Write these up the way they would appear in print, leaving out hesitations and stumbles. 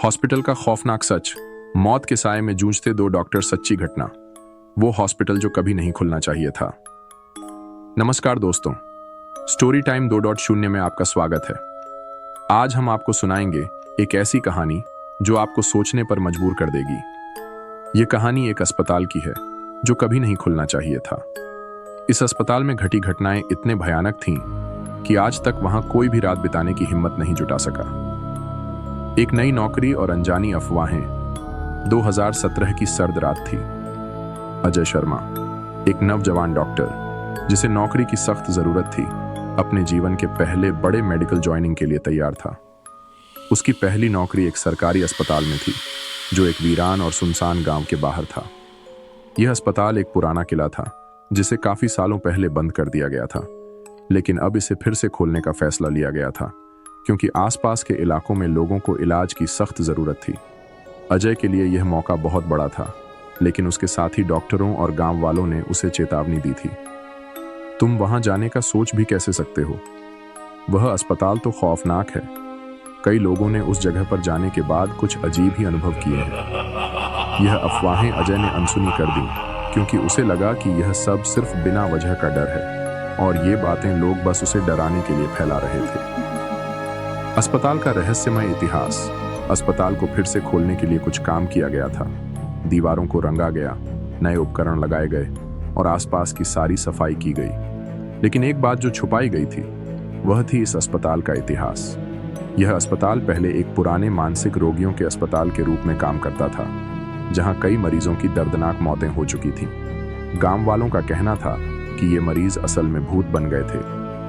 Hospital का खौफनाक सच, मौत के साए में जूझते दो डॉक्टर, सच्ची घटना। वो हॉस्पिटल जो कभी नहीं खुलना चाहिए था। नमस्कार दोस्तों, स्टोरी टाइम 2.0 में आपका स्वागत है। आज हम आपको सुनाएंगे एक ऐसी कहानी जो आपको सोचने पर मजबूर कर देगी। ये कहानी एक अस्पताल की है जो कभी नहीं खुलना चाहिए था। इस अस्पताल में घटी घटनाएं इतने भयानक थीं कि आज तक वहां कोई भी रात बिताने की हिम्मत नहीं जुटा सका। एक नई नौकरी और अनजानी अफवाहें। 2017 की सर्द रात थी। अजय शर्मा, एक नवजवान डॉक्टर जिसे नौकरी की सख्त जरूरत थी, अपने जीवन के पहले बड़े मेडिकल ज्वाइनिंग के लिए तैयार था। उसकी पहली नौकरी एक सरकारी अस्पताल में थी जो एक वीरान और सुनसान गांव के बाहर था। यह अस्पताल एक पुराना किला था जिसे काफी सालों पहले बंद कर दिया गया था, लेकिन अब इसे फिर से खोलने का फैसला लिया गया था क्योंकि आसपास के इलाकों में लोगों को इलाज की सख्त जरूरत थी। अजय के लिए यह मौका बहुत बड़ा था, लेकिन उसके साथ ही डॉक्टरों और गांव वालों ने उसे चेतावनी दी थी। तुम वहां जाने का सोच भी कैसे सकते हो? वह अस्पताल तो खौफनाक है। कई लोगों ने उस जगह पर जाने के बाद कुछ अजीब ही अनुभव किए हैं। यह अफवाहें अजय ने अनसुनी कर दी क्योंकि उसे लगा कि यह सब सिर्फ बिना वजह का डर है और ये बातें लोग बस उसे डराने के लिए फैला रहे थे। अस्पताल का रहस्यमय इतिहास। अस्पताल को फिर से खोलने के लिए कुछ काम किया गया था। दीवारों को रंगा गया, नए उपकरण लगाए गए और आसपास की सारी सफाई की गई। लेकिन एक बात जो छुपाई गई थी वह थी इस अस्पताल का इतिहास। यह अस्पताल पहले एक पुराने मानसिक रोगियों के अस्पताल के रूप में काम करता था, जहां कई मरीजों की दर्दनाक मौतें हो चुकी थीं। गांव वालों का कहना था कि ये मरीज असल में भूत बन गए थे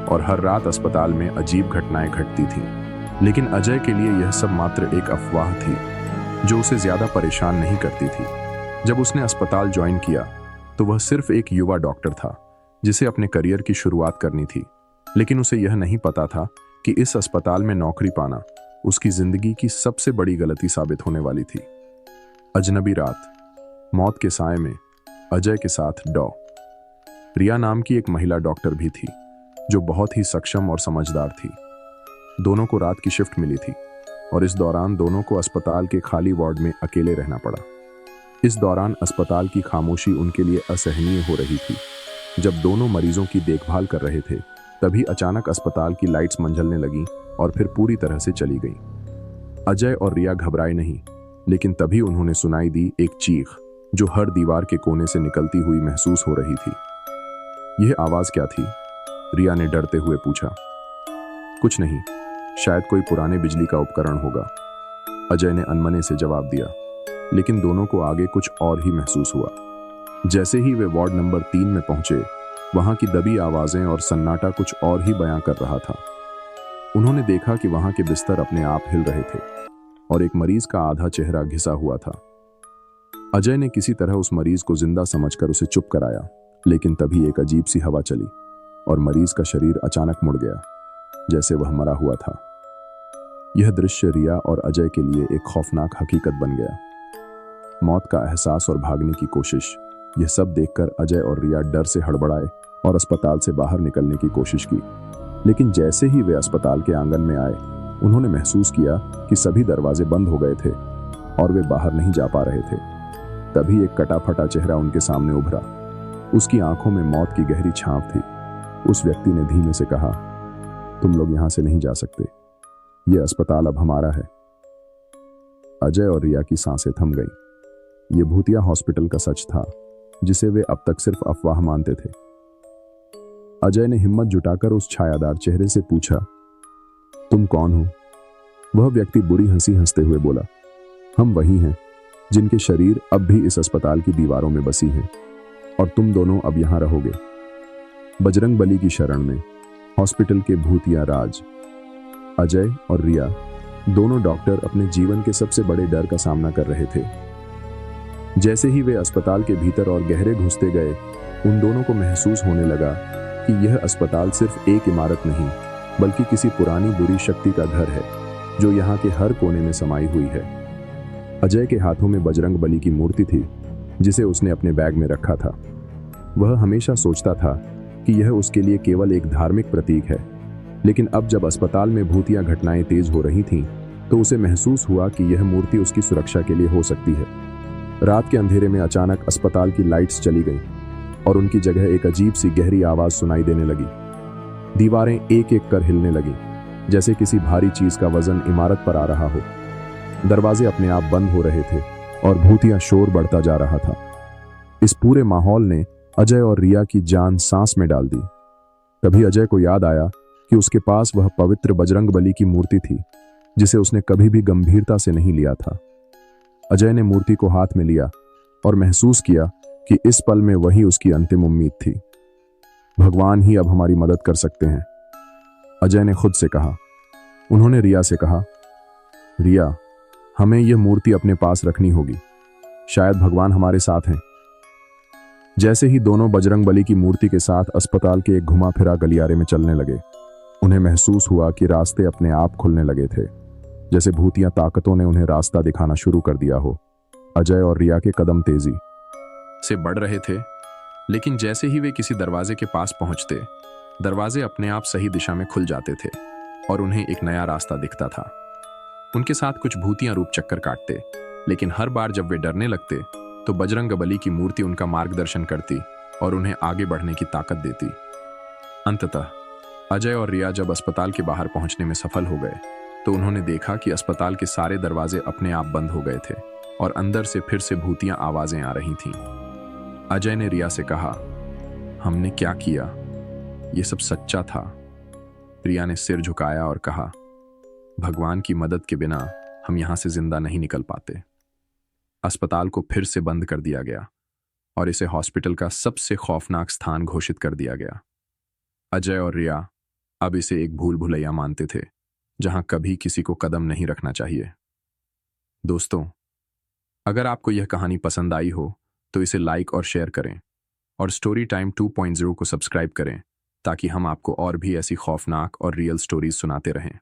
और हर रात अस्पताल में अजीब घटनाएं घटती थीं। लेकिन अजय के लिए यह सब मात्र एक अफवाह थी जो उसे ज्यादा परेशान नहीं करती थी। जब उसने अस्पताल ज्वाइन किया तो वह सिर्फ एक युवा डॉक्टर था जिसे अपने करियर की शुरुआत करनी थी, लेकिन उसे यह नहीं पता था कि इस अस्पताल में नौकरी पाना उसकी जिंदगी की सबसे बड़ी गलती साबित होने वाली थी। अजनबी रात। मौत के साए में अजय के साथ रिया नाम की एक महिला डॉक्टर भी थी जो बहुत ही सक्षम और समझदार थी। दोनों को रात की शिफ्ट मिली थी और इस दौरान दोनों को अस्पताल के खाली वार्ड में अकेले रहना पड़ा। इस दौरान अस्पताल की खामोशी उनके लिए असहनीय हो रही थी। जब दोनों मरीजों की देखभाल कर रहे थे तभी अचानक अस्पताल की लाइट्स मंझलने लगीं और फिर पूरी तरह से चली गईं। अजय और रिया घबराए नहीं, लेकिन तभी उन्होंने सुनाई दी एक चीख जो हर दीवार के कोने से निकलती हुई महसूस हो रही थी। यह आवाज क्या थी? रिया ने डरते हुए पूछा। कुछ नहीं, शायद कोई पुराने बिजली का उपकरण होगा, अजय ने अनमने से जवाब दिया। लेकिन दोनों को आगे कुछ और ही महसूस हुआ। जैसे ही वे वार्ड नंबर 3 में पहुंचे, वहां की दबी आवाजें और सन्नाटा कुछ और ही बयां कर रहा था। उन्होंने देखा कि वहां के बिस्तर अपने आप हिल रहे थे और एक मरीज का आधा चेहरा घिसा हुआ था। अजय ने किसी तरह उस मरीज को जिंदा समझकर उसे चुप कराया, लेकिन तभी एक अजीब सी हवा चली और मरीज का शरीर अचानक मुड़ गया, जैसे वह मरा हुआ था। यह दृश्य रिया और अजय के लिए एक खौफनाक हकीकत बन गया। मौत का एहसास और भागने की कोशिश, यह सब देखकर अजय और रिया डर से हड़बड़ाए और अस्पताल से बाहर निकलने की कोशिश की। लेकिन जैसे ही वे अस्पताल के आंगन में आए, उन्होंने महसूस किया कि सभी दरवाजे बंद हो गए थे और वे बाहर नहीं जा पा रहे थे। तभी एक कटा फटा चेहरा उनके सामने उभरा। उसकी आंखों में मौत की गहरी छाप थी। उस व्यक्ति ने धीमे से कहा, तुम लोग यहां से नहीं जा सकते, यह अस्पताल अब हमारा है। अजय और रिया की सांसें थम गईं। यह भूतिया हॉस्पिटल का सच था जिसे वे अब तक सिर्फ अफवाह मानते थे। अजय ने हिम्मत जुटाकर उस छायादार चेहरे से पूछा, तुम कौन हो? वह व्यक्ति बुरी हंसी हंसते हुए बोला, हम वही हैं जिनके शरीर अब भी इस अस्पताल की दीवारों में बसी हैं और तुम दोनों अब यहां रहोगे। बजरंग बली की शरण में हॉस्पिटल के भूतिया राज। अजय और रिया, दोनों डॉक्टर, अपने जीवन के सबसे बड़े डर का सामना कर रहे थे। जैसे ही वे अस्पताल के भीतर और गहरे घुसते गए, उन दोनों को महसूस होने लगा कि यह अस्पताल सिर्फ एक इमारत नहीं, बल्कि किसी पुरानी बुरी शक्ति का घर है जो यहाँ के हर कोने में समाई हुई है। अजय के हाथों में बजरंग बली की मूर्ति थी जिसे उसने अपने बैग में रखा था। वह हमेशा सोचता था कि यह उसके लिए केवल एक धार्मिक प्रतीक है, लेकिन अब जब अस्पताल में भूतिया घटनाएं तेज हो रही थीं, तो उसे महसूस हुआ कि यह मूर्ति उसकी सुरक्षा के लिए हो सकती है। रात के अंधेरे में अचानक अस्पताल की लाइट्स चली गईं और उनकी जगह एक अजीब सी गहरी आवाज सुनाई देने लगी। दीवारें एक एक कर हिलने लगीं, जैसे किसी भारी चीज का वजन इमारत पर आ रहा हो। दरवाजे अपने आप बंद हो रहे थे और भूतिया शोर बढ़ता जा रहा था। इस पूरे माहौल ने अजय और रिया की जान सांस में डाल दी। तभी अजय को याद आया कि उसके पास वह पवित्र बजरंगबली की मूर्ति थी, जिसे उसने कभी भी गंभीरता से नहीं लिया था। अजय ने मूर्ति को हाथ में लिया और महसूस किया कि इस पल में वही उसकी अंतिम उम्मीद थी। भगवान ही अब हमारी मदद कर सकते हैं, अजय ने खुद से कहा। उन्होंने रिया से कहा, रिया, हमें यह मूर्ति अपने पास रखनी होगी, शायद भगवान हमारे साथ हैं। जैसे ही दोनों बजरंगबली की मूर्ति के साथ अस्पताल के एक घुमा फिरा गलियारे में चलने लगे, उन्हें महसूस हुआ कि रास्ते अपने आप खुलने लगे थे, जैसे भूतिया ताकतों ने उन्हें रास्ता दिखाना शुरू कर दिया हो। अजय और रिया के कदम तेजी से बढ़ रहे थे, लेकिन जैसे ही वे किसी दरवाजे के पास पहुंचते, दरवाजे अपने आप सही दिशा में खुल जाते थे और उन्हें एक नया रास्ता दिखता था। उनके साथ कुछ भूतियां रूप चक्कर काटते, लेकिन हर बार जब वे डरने लगते तो बजरंगबली की मूर्ति उनका मार्गदर्शन करती और उन्हें आगे बढ़ने की ताकत देती। अंततः अजय और रिया जब अस्पताल के बाहर पहुंचने में सफल हो गए, तो उन्होंने देखा कि अस्पताल के सारे दरवाजे अपने आप बंद हो गए थे और अंदर से फिर से भूतियां आवाजें आ रही थीं। अजय ने रिया से कहा, हमने क्या किया? यह सब सच्चा था। रिया ने सिर झुकाया और कहा, भगवान की मदद के बिना हम यहां से जिंदा नहीं निकल पाते। अस्पताल को फिर से बंद कर दिया गया और इसे हॉस्पिटल का सबसे खौफनाक स्थान घोषित कर दिया गया। अजय और रिया अब इसे एक भूल भुलैया मानते थे, जहां कभी किसी को कदम नहीं रखना चाहिए। दोस्तों, अगर आपको यह कहानी पसंद आई हो तो इसे लाइक और शेयर करें और स्टोरी टाइम 2.0 को सब्सक्राइब करें, ताकि हम आपको और भी ऐसी खौफनाक और रियल स्टोरीज सुनाते रहें।